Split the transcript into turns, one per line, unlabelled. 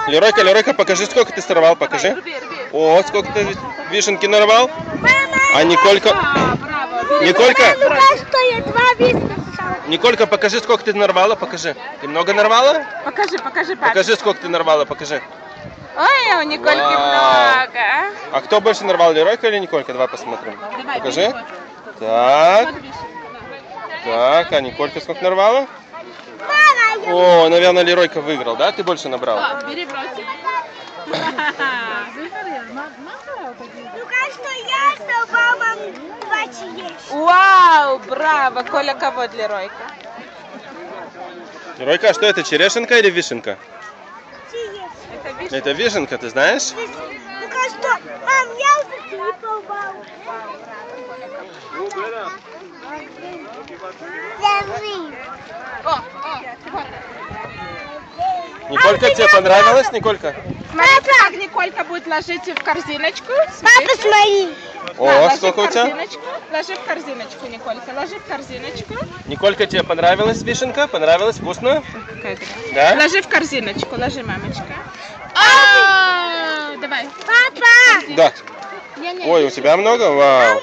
Леройка, покажи, сколько ты сорвал, покажи. О, сколько ты вишенки нарвал. А Николька... Николька, покажи, сколько ты нарвала, покажи. Ты много нарвала?
Покажи, папа.
Покажи, сколько ты нарвала, покажи.
Ой, у Никольки много.
А кто больше нарвал, Леройка или Николька? Давай посмотрим.
Давай,
покажи.
бери.
Так. Так, а Николька сколько нарвала? О, наверное, Леройка выиграл, да? Ты больше набрал?
Бери в ротик. Вау, браво! Коля, кого для Ройка?
Леройка, а что это, черешенка или вишенка?
Это вишенка.
Это вишенка, ты знаешь? Николька, тебе понравилось, Николька?
Смотри, как Николька будет ложить в корзиночку.
Папа, смотри.
О, сколько у тебя?
Ложи в корзиночку, Николька. Ложи в корзиночку.
Николька, тебе понравилась вишенка? Понравилась? Вкусно?
Какая-то.
Да?
Ложи в корзиночку, ложи, мамочка. Давай.
Папа.
Да. Ой, у тебя много? Вау.